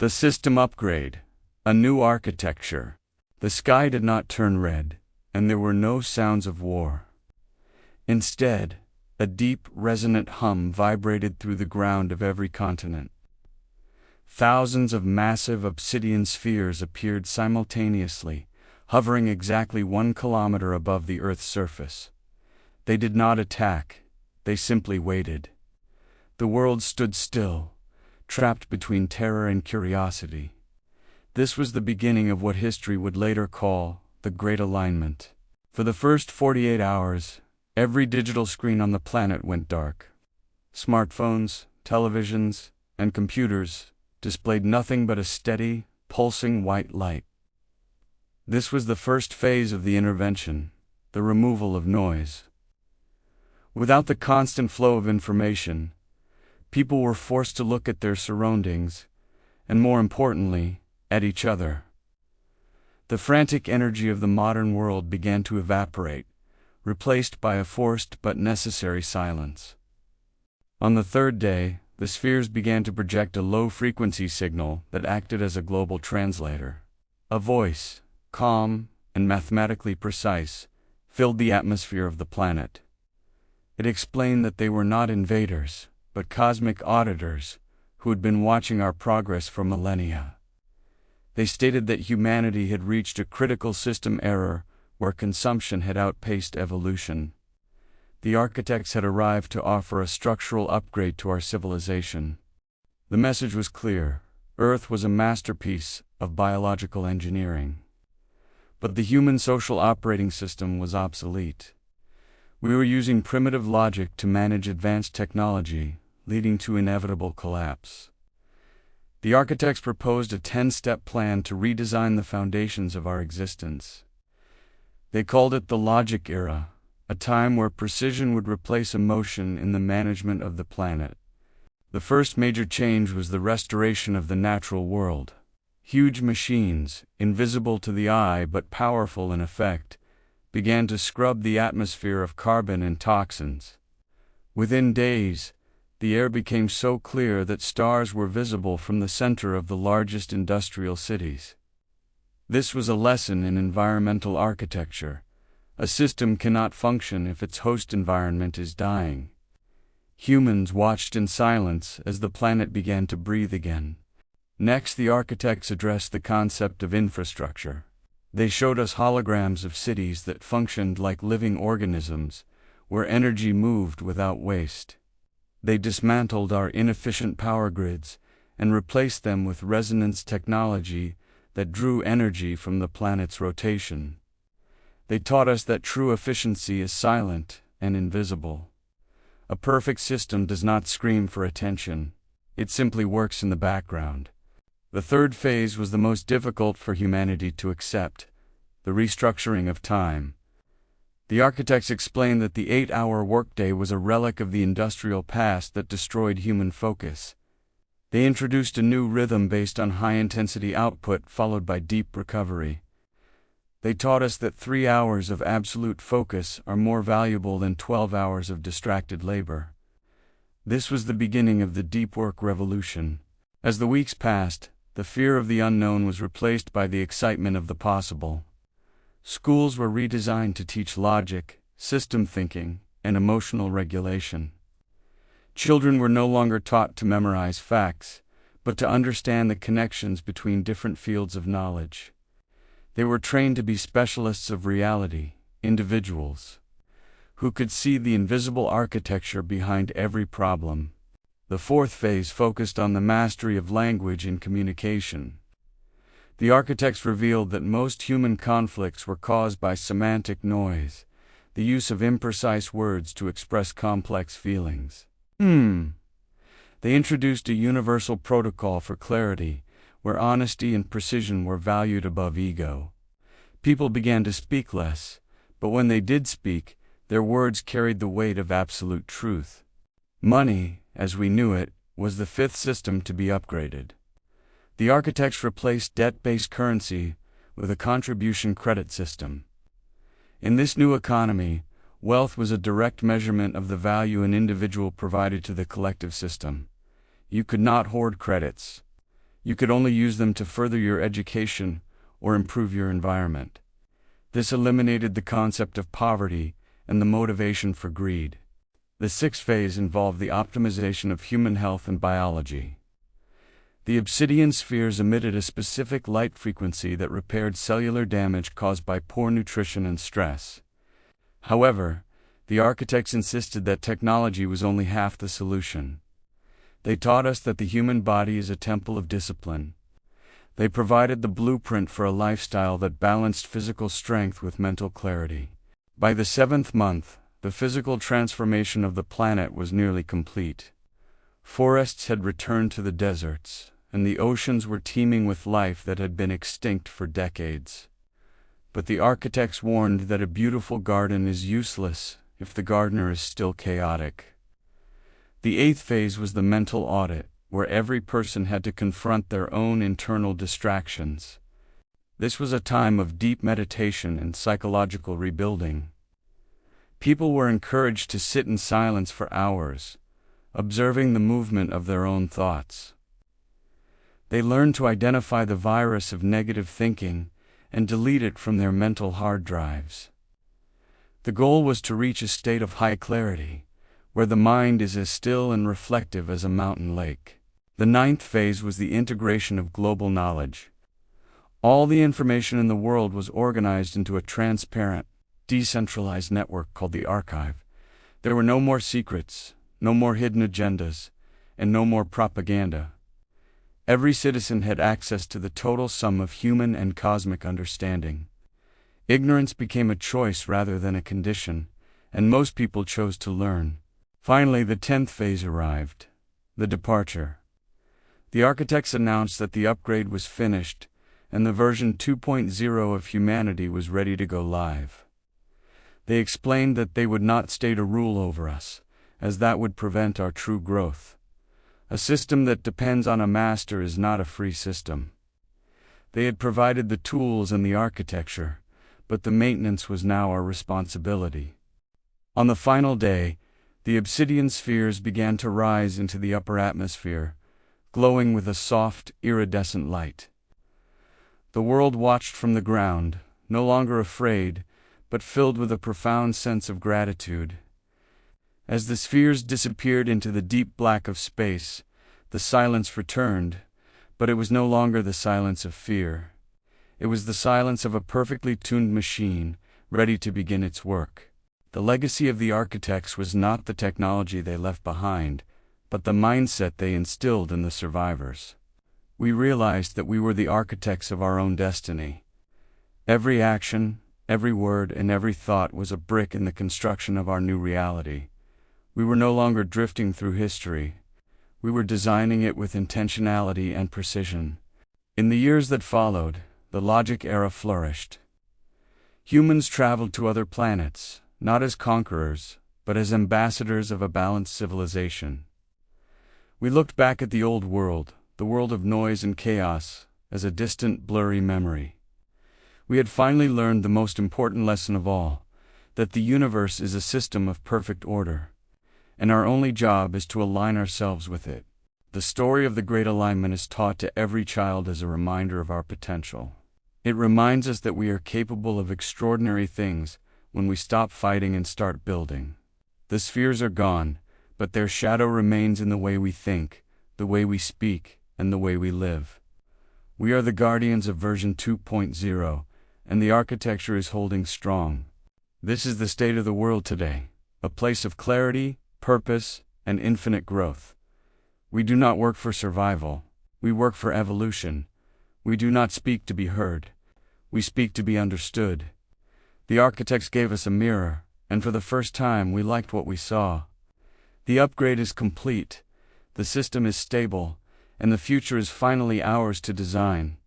The system upgrade. A new architecture. The sky did not turn red, and there were no sounds of war. Instead, a deep, resonant hum vibrated through the ground of every continent. Thousands of massive obsidian spheres appeared simultaneously, hovering exactly 1 kilometer above the Earth's surface. They did not attack, they simply waited. The world stood still, trapped between terror and curiosity. This was the beginning of what history would later call the Great Alignment. For the first 48 hours, every digital screen on the planet went dark. Smartphones, televisions, and computers displayed nothing but a steady, pulsing white light. This was the first phase of the intervention, the removal of noise. Without the constant flow of information, people were forced to look at their surroundings, and more importantly, at each other. The frantic energy of the modern world began to evaporate, replaced by a forced but necessary silence. On the third day, the spheres began to project a low-frequency signal that acted as a global translator. A voice, calm and mathematically precise, filled the atmosphere of the planet. It explained that they were not invaders, but cosmic auditors, who had been watching our progress for millennia. They stated that humanity had reached a critical system error where consumption had outpaced evolution. The architects had arrived to offer a structural upgrade to our civilization. The message was clear: Earth was a masterpiece of biological engineering. But the human social operating system was obsolete. We were using primitive logic to manage advanced technology, leading to inevitable collapse. The architects proposed a 10-step plan to redesign the foundations of our existence. They called it the logic era, a time where precision would replace emotion in the management of the planet. The first major change was the restoration of the natural world. Huge machines, invisible to the eye but powerful in effect, began to scrub the atmosphere of carbon and toxins. Within days, the air became so clear that stars were visible from the center of the largest industrial cities. This was a lesson in environmental architecture. A system cannot function if its host environment is dying. Humans watched in silence as the planet began to breathe again. Next, the architects addressed the concept of infrastructure. They showed us holograms of cities that functioned like living organisms, where energy moved without waste. They dismantled our inefficient power grids and replaced them with resonance technology that drew energy from the planet's rotation. They taught us that true efficiency is silent and invisible. A perfect system does not scream for attention. It simply works in the background. The third phase was the most difficult for humanity to accept: the restructuring of time. The architects explained that the 8-hour workday was a relic of the industrial past that destroyed human focus. They introduced a new rhythm based on high-intensity output followed by deep recovery. They taught us that 3 hours of absolute focus are more valuable than 12 hours of distracted labor. This was the beginning of the deep work revolution. As the weeks passed, the fear of the unknown was replaced by the excitement of the possible. Schools were redesigned to teach logic, system thinking, and emotional regulation. Children were no longer taught to memorize facts, but to understand the connections between different fields of knowledge. They were trained to be specialists of reality, individuals who could see the invisible architecture behind every problem. The fourth phase focused on the mastery of language and communication. The architects revealed that most human conflicts were caused by semantic noise, the use of imprecise words to express complex feelings. They introduced a universal protocol for clarity, where honesty and precision were valued above ego. People began to speak less, but when they did speak, their words carried the weight of absolute truth. Money, as we knew it, was the fifth system to be upgraded. The architects replaced debt-based currency with a contribution credit system. In this new economy, wealth was a direct measurement of the value an individual provided to the collective system. You could not hoard credits. You could only use them to further your education or improve your environment. This eliminated the concept of poverty and the motivation for greed. The sixth phase involved the optimization of human health and biology. The obsidian spheres emitted a specific light frequency that repaired cellular damage caused by poor nutrition and stress. However, the architects insisted that technology was only half the solution. They taught us that the human body is a temple of discipline. They provided the blueprint for a lifestyle that balanced physical strength with mental clarity. By the seventh month, the physical transformation of the planet was nearly complete. Forests had returned to the deserts, and the oceans were teeming with life that had been extinct for decades. But the architects warned that a beautiful garden is useless if the gardener is still chaotic. The eighth phase was the mental audit, where every person had to confront their own internal distractions. This was a time of deep meditation and psychological rebuilding. People were encouraged to sit in silence for hours, observing the movement of their own thoughts. They learned to identify the virus of negative thinking and delete it from their mental hard drives. The goal was to reach a state of high clarity, where the mind is as still and reflective as a mountain lake. The ninth phase was the integration of global knowledge. All the information in the world was organized into a transparent, decentralized network called the archive. There were no more secrets, no more hidden agendas, and no more propaganda. Every citizen had access to the total sum of human and cosmic understanding. Ignorance became a choice rather than a condition, and most people chose to learn. Finally, the 10th phase arrived, the departure. The architects announced that the upgrade was finished, and the version 2.0 of humanity was ready to go live. They explained that they would not stay to rule over us, as that would prevent our true growth. A system that depends on a master is not a free system. They had provided the tools and the architecture, but the maintenance was now our responsibility. On the final day, the obsidian spheres began to rise into the upper atmosphere, glowing with a soft, iridescent light. The world watched from the ground, no longer afraid, but filled with a profound sense of gratitude. As the spheres disappeared into the deep black of space, the silence returned, but it was no longer the silence of fear. It was the silence of a perfectly tuned machine, ready to begin its work. The legacy of the architects was not the technology they left behind, but the mindset they instilled in the survivors. We realized that we were the architects of our own destiny. Every action, every word, and every thought was a brick in the construction of our new reality. We were no longer drifting through history. We were designing it with intentionality and precision. In the years that followed, the logic era flourished. Humans traveled to other planets, not as conquerors, but as ambassadors of a balanced civilization. We looked back at the old world, the world of noise and chaos, as a distant, blurry memory. We had finally learned the most important lesson of all, that the universe is a system of perfect order, and our only job is to align ourselves with it. The story of the Great Alignment is taught to every child as a reminder of our potential. It reminds us that we are capable of extraordinary things when we stop fighting and start building. The spheres are gone, but their shadow remains in the way we think, the way we speak, and the way we live. We are the guardians of version 2.0, and the architecture is holding strong. This is the state of the world today, a place of clarity, purpose, and infinite growth. We do not work for survival, we work for evolution. We do not speak to be heard, we speak to be understood. The architects gave us a mirror, and for the first time we liked what we saw. The upgrade is complete, the system is stable, and the future is finally ours to design.